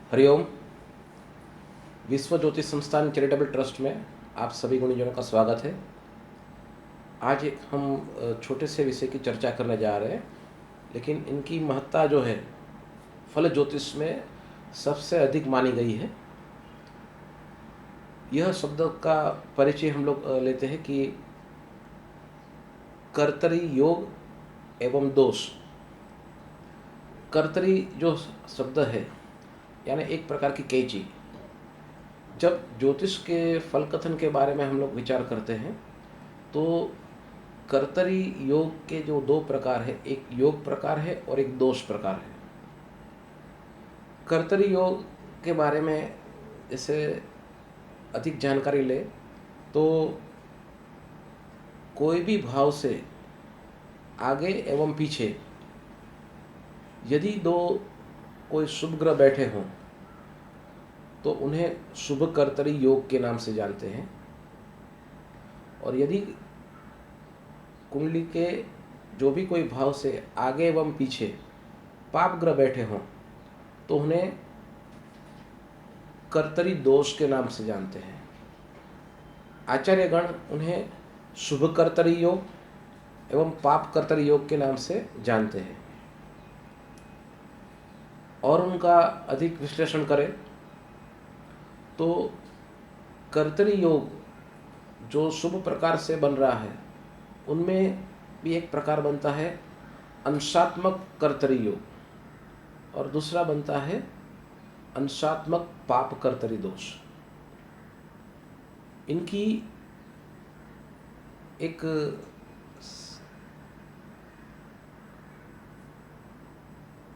हरिओम। विश्व ज्योतिष संस्थान चैरिटेबल ट्रस्ट में आप सभी गुणीजनों का स्वागत है। आज एक हम छोटे से विषय की चर्चा करने जा रहे हैं, लेकिन इनकी महत्ता जो है फल ज्योतिष में सबसे अधिक मानी गई है। यह शब्द का परिचय हम लोग लेते हैं कि कर्तरी योग एवं दोष। कर्तरी जो शब्द है यानी एक प्रकार की कैंची। जब ज्योतिष के फल कथन के बारे में हम लोग विचार करते हैं तो कर्तरी योग के जो दो प्रकार है, एक योग प्रकार है और एक दोष प्रकार है। कर्तरी योग के बारे में जैसे अधिक जानकारी ले तो कोई भी भाव से आगे एवं पीछे यदि दो कोई शुभ ग्रह बैठे हों तो उन्हें शुभ कर्तरी योग के नाम से जानते हैं, और यदि कुंडली के जो भी कोई भाव से आगे एवं पीछे पाप ग्रह बैठे हों तो उन्हें कर्तरी दोष के नाम से जानते हैं। आचार्यगण उन्हें शुभ कर्तरी योग एवं पाप कर्तरी योग के नाम से जानते हैं। और उनका अधिक विश्लेषण करें तो कर्तरी योग जो शुभ प्रकार से बन रहा है उनमें भी एक प्रकार बनता है अंशात्मक कर्तरी योग, और दूसरा बनता है अंशात्मक पाप कर्तरी दोष। इनकी एक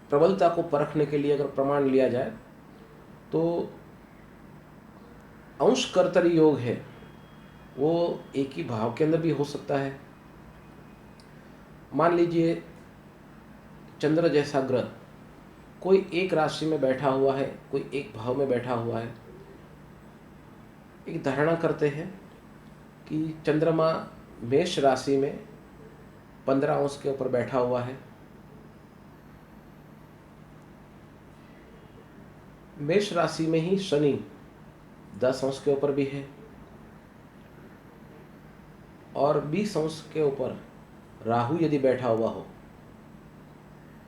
प्रबलता को परखने के लिए अगर प्रमाण लिया जाए तो अंश कर्तरी योग है वो एक ही भाव के अंदर भी हो सकता है। मान लीजिए चंद्र जैसा ग्रह कोई एक राशि में बैठा हुआ है, कोई एक भाव में बैठा हुआ है। एक धारणा करते हैं कि चंद्रमा मेष राशि में 15 अंश के ऊपर बैठा हुआ है। मेष राशि में ही शनि 10 अंश के ऊपर भी है, और 20 अंश के ऊपर राहु यदि बैठा हुआ हो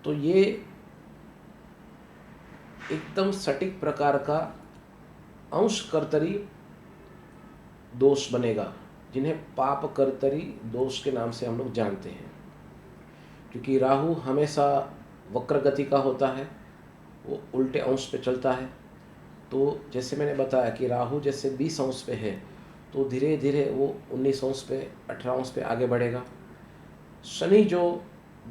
तो ये एकदम सटीक प्रकार का अंश कर्तरी दोष बनेगा, जिन्हें पाप कर्तरी दोष के नाम से हम लोग जानते हैं। क्योंकि राहु हमेशा वक्र गति का होता है, वो उल्टे अंश पे चलता है। तो जैसे मैंने बताया कि राहु जैसे 20 अंश पे है तो धीरे धीरे वो 19 अंश पे, 18 अंश पे आगे बढ़ेगा। शनि जो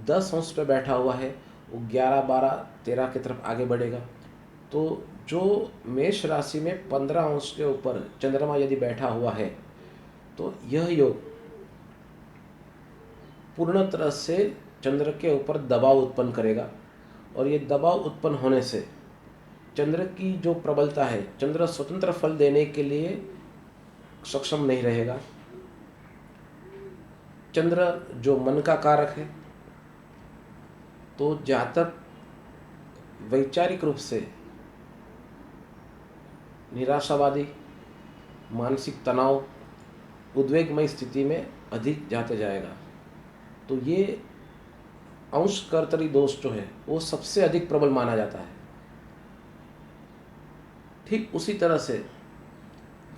10 अंश पे बैठा हुआ है वो 11, 12, 13 की तरफ आगे बढ़ेगा। तो जो मेष राशि में 15 अंश के ऊपर चंद्रमा यदि बैठा हुआ है तो यह योग पूर्ण तरह से चंद्र के ऊपर दबाव उत्पन्न करेगा, और ये दबाव उत्पन्न होने से चंद्र की जो प्रबलता है, चंद्र स्वतंत्र फल देने के लिए सक्षम नहीं रहेगा। चंद्र जो मन का कारक है, तो जातक वैचारिक रूप से निराशावादी, मानसिक तनाव, उद्वेगमय स्थिति में अधिक जाते जाएगा। तो ये अंश कर्तरी दोष जो है वो सबसे अधिक प्रबल माना जाता है। ठीक उसी तरह से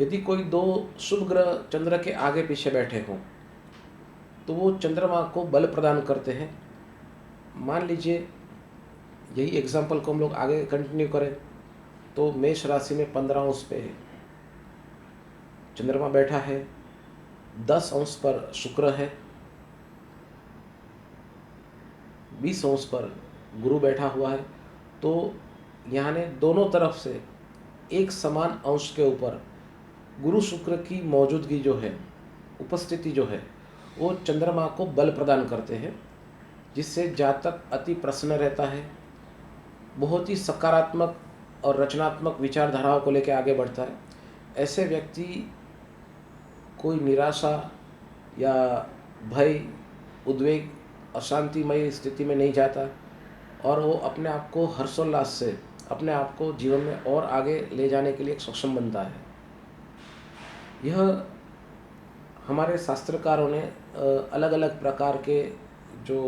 यदि कोई दो शुभ ग्रह चंद्र के आगे पीछे बैठे हों तो वो चंद्रमा को बल प्रदान करते हैं। मान लीजिए यही एग्जाम्पल को हम लोग आगे कंटिन्यू करें तो मेष राशि में 15 अंश पे चंद्रमा बैठा है, 10 अंश पर शुक्र है, 20 अंश पर गुरु बैठा हुआ है। तो यहाँ ने दोनों तरफ से एक समान अंश के ऊपर गुरु शुक्र की मौजूदगी जो है, उपस्थिति जो है, वो चंद्रमा को बल प्रदान करते हैं, जिससे जातक अति प्रसन्न रहता है, बहुत ही सकारात्मक और रचनात्मक विचारधाराओं को लेकर आगे बढ़ता है। ऐसे व्यक्ति कोई निराशा या भय, उद्वेग, अशांतिमय स्थिति में नहीं जाता, और वो अपने आप को हर्षोल्लास से अपने आप को जीवन में और आगे ले जाने के लिए एक सक्षम बनता है। यह हमारे शास्त्रकारों ने अलग अलग प्रकार के जो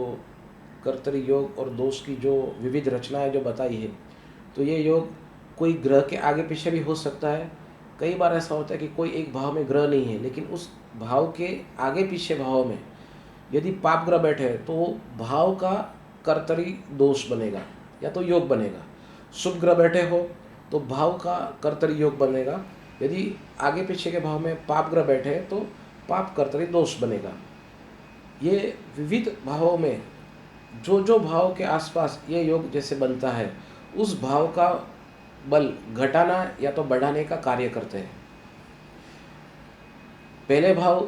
कर्तरी योग और दोष की जो विविध रचनाएं जो बताई है, तो ये योग कोई ग्रह के आगे पीछे भी हो सकता है। कई बार ऐसा होता है कि कोई एक भाव में ग्रह नहीं है, लेकिन उस भाव के आगे पीछे भाव में यदि पाप ग्रह बैठे हैं तो वो भाव का कर्तरी दोष बनेगा या तो योग बनेगा। शुभ ग्रह बैठे हो तो भाव का कर्तरी योग बनेगा। यदि आगे पीछे के भाव में पाप ग्रह बैठे हैं तो पाप कर्तरी दोष बनेगा। ये विविध भावों में जो जो भाव के आसपास ये योग जैसे बनता है, उस भाव का बल घटाना या तो बढ़ाने का कार्य करते हैं। पहले भाव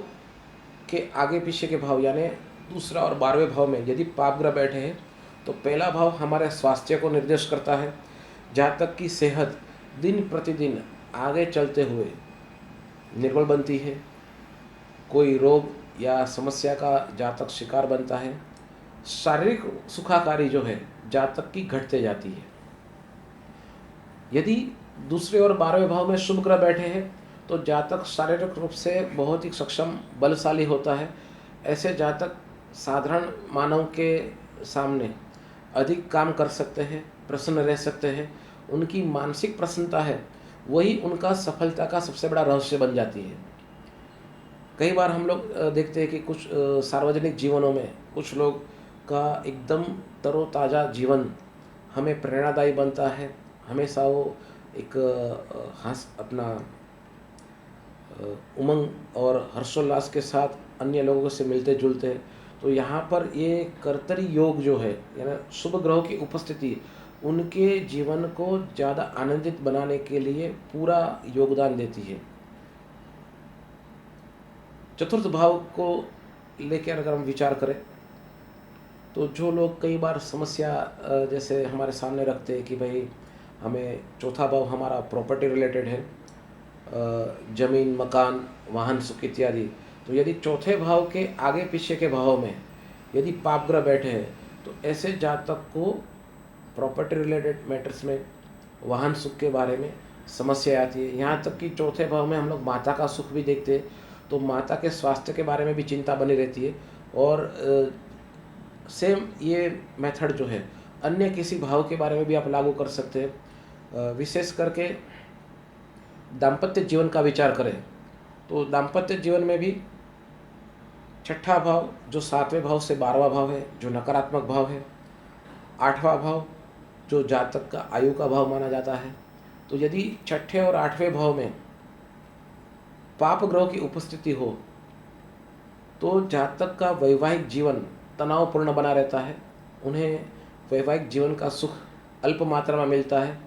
के आगे पीछे के भाव यानी दूसरा और 12वें भाव में यदि पाप ग्रह बैठे हैं तो पहला भाव हमारे स्वास्थ्य को निर्देश करता है। जातक की सेहत दिन प्रतिदिन आगे चलते हुए निर्बल बनती है, कोई रोग या समस्या का जातक शिकार बनता है। शारीरिक सुखाकारी जो है जातक की घटते जाती है। यदि दूसरे और 12वें भाव में शुभ ग्रह बैठे हैं तो जातक शारीरिक रूप से बहुत ही सक्षम बलशाली होता है। ऐसे जातक साधारण मानव के सामने अधिक काम कर सकते हैं, प्रसन्न रह सकते हैं। उनकी मानसिक प्रसन्नता है वही उनका सफलता का सबसे बड़ा रहस्य बन जाती है। कई बार हम लोग देखते हैं कि कुछ सार्वजनिक जीवनों में कुछ लोग का एकदम तरोताज़ा जीवन हमें प्रेरणादायी बनता है। हमेशा वो एक अपना उमंग और हर्षोल्लास के साथ अन्य लोगों से मिलते जुलते हैं। तो यहाँ पर ये कर्तरी योग जो है यानी शुभ ग्रहों की उपस्थिति उनके जीवन को ज़्यादा आनंदित बनाने के लिए पूरा योगदान देती है। चतुर्थ भाव को लेकर अगर हम विचार करें तो जो लोग कई बार समस्या जैसे हमारे सामने रखते हैं कि भाई हमें चौथा भाव हमारा प्रॉपर्टी रिलेटेड है, जमीन, मकान, वाहन, सुख इत्यादि। तो यदि चौथे भाव के आगे पीछे के भाव में यदि पाप ग्रह बैठे हैं तो ऐसे जातक को प्रॉपर्टी रिलेटेड मैटर्स में, वाहन सुख के बारे में समस्या आती है। यहाँ तक कि चौथे भाव में हम लोग माता का सुख भी देखते हैं, तो माता के स्वास्थ्य के बारे में भी चिंता बनी रहती है। और सेम ये मेथड जो है अन्य किसी भाव के बारे में भी आप लागू कर सकते हैं। विशेष करके दाम्पत्य जीवन का विचार करें तो दाम्पत्य जीवन में भी छठा भाव जो 7वें भाव से 12वां भाव है, जो नकारात्मक भाव है, 8वां भाव जो जातक का आयु का भाव माना जाता है। तो यदि छठे और 8वें भाव में पाप ग्रहों की उपस्थिति हो तो जातक का वैवाहिक जीवन तनावपूर्ण बना रहता है। उन्हें वैवाहिक जीवन का सुख अल्प मात्रा में मिलता है,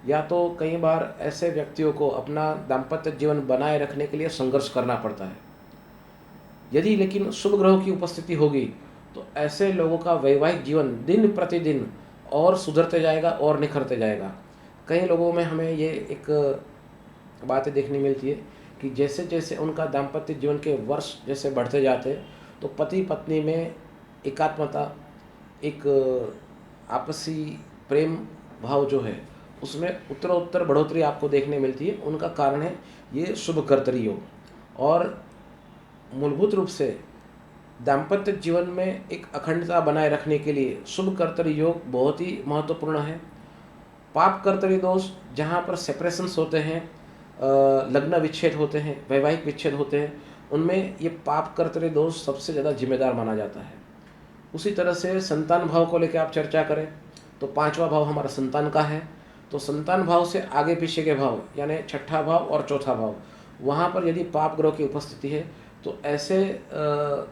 या तो कई बार ऐसे व्यक्तियों को अपना दाम्पत्य जीवन बनाए रखने के लिए संघर्ष करना पड़ता है। यदि लेकिन शुभ ग्रहों की उपस्थिति होगी तो ऐसे लोगों का वैवाहिक जीवन दिन प्रतिदिन और सुधरते जाएगा और निखरते जाएगा। कई लोगों में हमें ये एक बातें देखने मिलती है कि जैसे जैसे उनका दाम्पत्य जीवन के वर्ष जैसे बढ़ते जाते हैं तो पति पत्नी में एकात्मता, एक आपसी प्रेम भाव जो है उसमें उत्तरोत्तर बढ़ोतरी आपको देखने मिलती है। उनका कारण है ये शुभ कर्तरी योग। और मूलभूत रूप से दाम्पत्य जीवन में एक अखंडता बनाए रखने के लिए शुभ कर्तरी योग बहुत ही महत्वपूर्ण है। पाप कर्तरी दोष जहाँ पर सेपरेशंस होते हैं, लग्न विच्छेद होते हैं, वैवाहिक विच्छेद होते हैं, उनमें ये पाप कर्तरी दोष सबसे ज़्यादा जिम्मेदार माना जाता है। उसी तरह से संतान भाव को लेकर आप चर्चा करें तो 5वां भाव हमारा संतान का है। तो संतान भाव से आगे पीछे के भाव यानी छठा भाव और चौथा भाव, वहाँ पर यदि पाप ग्रह की उपस्थिति है तो ऐसे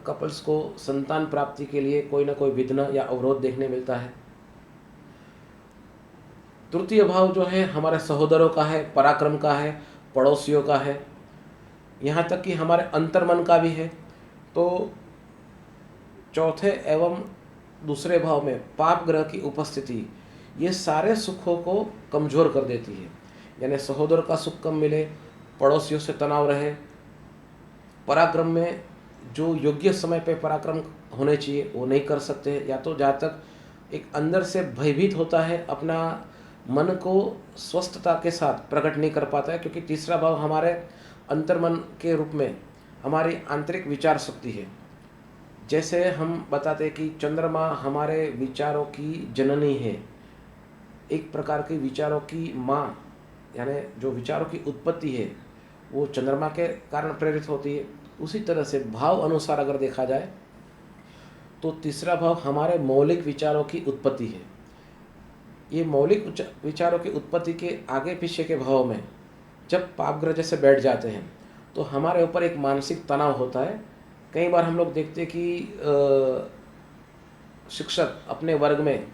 कपल्स को संतान प्राप्ति के लिए कोई ना कोई विघ्न या अवरोध देखने मिलता है। तृतीय भाव जो है हमारे सहोदरों का है, पराक्रम का है, पड़ोसियों का है, यहाँ तक कि हमारे अंतर्मन का भी है। तो चौथे एवं दूसरे भाव में पाप ग्रह की उपस्थिति ये सारे सुखों को कमज़ोर कर देती है। यानी सहोदर का सुख कम मिले, पड़ोसियों से तनाव रहे, पराक्रम में जो योग्य समय पे पराक्रम होने चाहिए वो नहीं कर सकते, या तो जातक एक अंदर से भयभीत होता है अपना मन को स्वस्थता के साथ प्रकट नहीं कर पाता है, क्योंकि तीसरा भाव हमारे अंतर्मन के रूप में हमारी आंतरिक विचार शक्ति है। जैसे हम बताते हैं कि चंद्रमा हमारे विचारों की जननी है, एक प्रकार की विचारों की माँ, यानी जो विचारों की उत्पत्ति है वो चंद्रमा के कारण प्रेरित होती है। उसी तरह से भाव अनुसार अगर देखा जाए तो तीसरा भाव हमारे मौलिक विचारों की उत्पत्ति है। ये मौलिक विचारों की उत्पत्ति के आगे पीछे के भाव में जब पापग्रह जैसे बैठ जाते हैं तो हमारे ऊपर एक मानसिक तनाव होता है। कई बार हम लोग देखते हैं कि शिक्षक अपने वर्ग में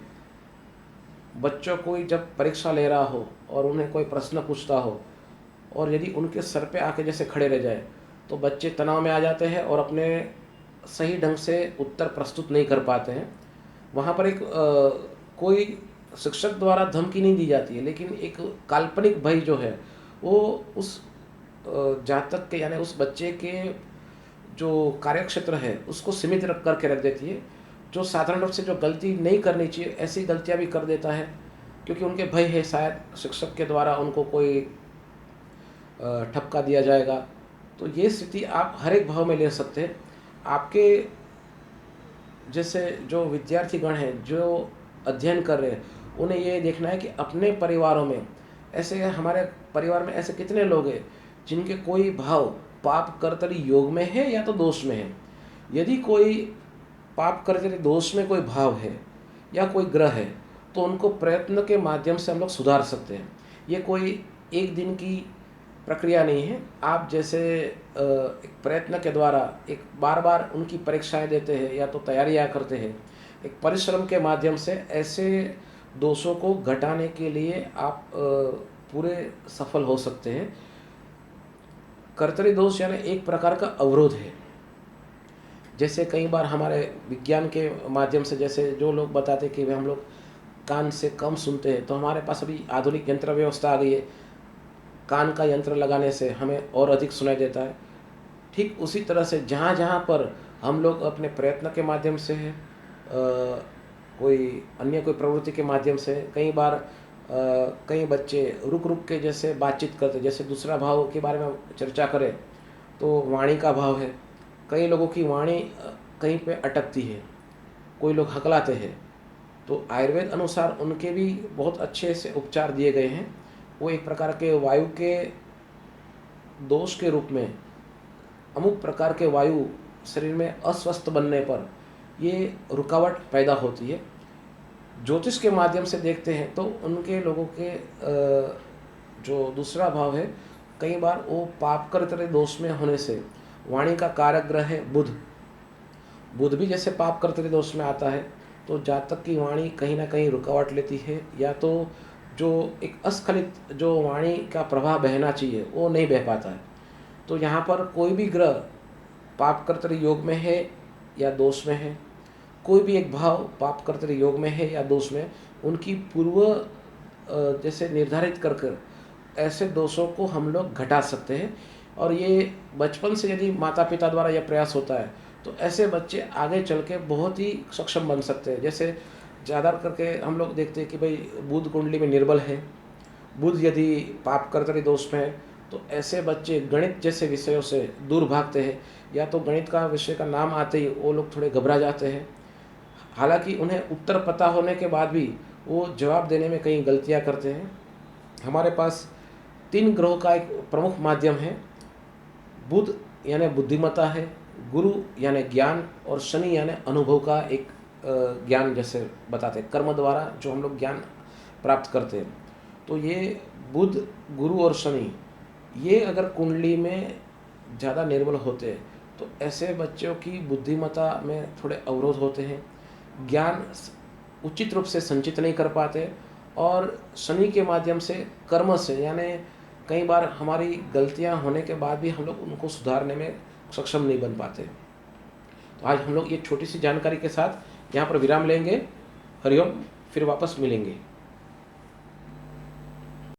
बच्चों को जब परीक्षा ले रहा हो और उन्हें कोई प्रश्न पूछता हो और यदि उनके सर पे आके जैसे खड़े रह जाए तो बच्चे तनाव में आ जाते हैं और अपने सही ढंग से उत्तर प्रस्तुत नहीं कर पाते हैं। वहाँ पर एक कोई शिक्षक द्वारा धमकी नहीं दी जाती है, लेकिन एक काल्पनिक भय जो है वो उस जातक के यानी उस बच्चे के जो कार्यक्षेत्र है उसको सीमित करके रख देती है। जो साधारण रूप से जो गलती नहीं करनी चाहिए ऐसी गलतियाँ भी कर देता है, क्योंकि उनके भय है शायद शिक्षक के द्वारा उनको कोई ठपका दिया जाएगा। तो ये स्थिति आप हर एक भाव में ले सकते हैं। आपके जैसे जो विद्यार्थीगण हैं जो अध्ययन कर रहे हैं उन्हें ये देखना है कि अपने परिवारों में ऐसे, हमारे परिवार में ऐसे कितने लोग हैं जिनके कोई भाव पाप कर्तरी योग में है या तो दोष में है। यदि कोई पाप कर्तरी दोष में कोई भाव है या कोई ग्रह है तो उनको प्रयत्न के माध्यम से हम लोग सुधार सकते हैं। ये कोई एक दिन की प्रक्रिया नहीं है। आप जैसे एक प्रयत्न के द्वारा एक बार बार उनकी परीक्षाएं देते हैं या तो तैयारियां करते हैं, एक परिश्रम के माध्यम से ऐसे दोषों को घटाने के लिए आप पूरे सफल हो सकते हैं। कर्तरी दोष यानी एक प्रकार का अवरोध है। जैसे कई बार हमारे विज्ञान के माध्यम से जैसे जो लोग बताते कि हम लोग कान से कम सुनते हैं, तो हमारे पास अभी आधुनिक यंत्र व्यवस्था आ गई है, कान का यंत्र लगाने से हमें और अधिक सुनाई देता है। ठीक उसी तरह से जहाँ जहाँ पर हम लोग अपने प्रयत्न के माध्यम से है, कोई अन्य कोई प्रवृत्ति के माध्यम से, कई बार कई बच्चे रुक रुक के जैसे बातचीत करते, जैसे दूसरा भाव के बारे में चर्चा करें तो वाणी का भाव है। कई लोगों की वाणी कहीं पे अटकती है, कोई लोग हकलाते हैं, तो आयुर्वेद अनुसार उनके भी बहुत अच्छे से उपचार दिए गए हैं। वो एक प्रकार के वायु के दोष के रूप में, अमुक प्रकार के वायु शरीर में अस्वस्थ बनने पर ये रुकावट पैदा होती है। ज्योतिष के माध्यम से देखते हैं तो उनके लोगों के जो दूसरा भाव है, कई बार वो पाप कर्तरी दोष में होने से, वाणी का कारक ग्रह है बुध, बुध भी जैसे पाप कर्तरी दोष में आता है तो जातक की वाणी कहीं ना कहीं रुकावट लेती है, या तो जो एक अस्खलित जो वाणी का प्रवाह बहना चाहिए वो नहीं बह पाता है। तो यहाँ पर कोई भी ग्रह पाप कर्तरी योग में है या दोष में है, कोई भी एक भाव पाप कर्तरी योग में है या दोष में, उनकी पूर्व जैसे निर्धारित कर कर ऐसे दोषों को हम लोग घटा सकते हैं। और ये बचपन से यदि माता पिता द्वारा यह प्रयास होता है तो ऐसे बच्चे आगे चल के बहुत ही सक्षम बन सकते हैं। जैसे ज़्यादा करके हम लोग देखते हैं कि भाई बुध कुंडली में निर्बल है, बुध यदि पाप कर्तरी दोष में है, तो ऐसे बच्चे गणित जैसे विषयों से दूर भागते हैं, या तो गणित का विषय का नाम आते ही वो लोग थोड़े घबरा जाते हैं। हालांकि उन्हें उत्तर पता होने के बाद भी वो जवाब देने में कई गलतियां करते हैं। हमारे पास 3 ग्रहों का एक प्रमुख माध्यम है। बुध यानी बुद्धिमत्ता है, गुरु यानी ज्ञान, और शनि यानी अनुभव का एक ज्ञान जैसे बताते हैं, कर्म द्वारा जो हम लोग ज्ञान प्राप्त करते हैं। तो ये बुध, गुरु और शनि ये अगर कुंडली में ज़्यादा निर्बल होते हैं तो ऐसे बच्चों की बुद्धिमत्ता में थोड़े अवरोध होते हैं, ज्ञान उचित रूप से संचित नहीं कर पाते, और शनि के माध्यम से कर्म से, यानी कई बार हमारी गलतियां होने के बाद भी हम लोग उनको सुधारने में सक्षम नहीं बन पाते। तो आज हम लोग ये छोटी सी जानकारी के साथ यहाँ पर विराम लेंगे। हरिओम, फिर वापस मिलेंगे।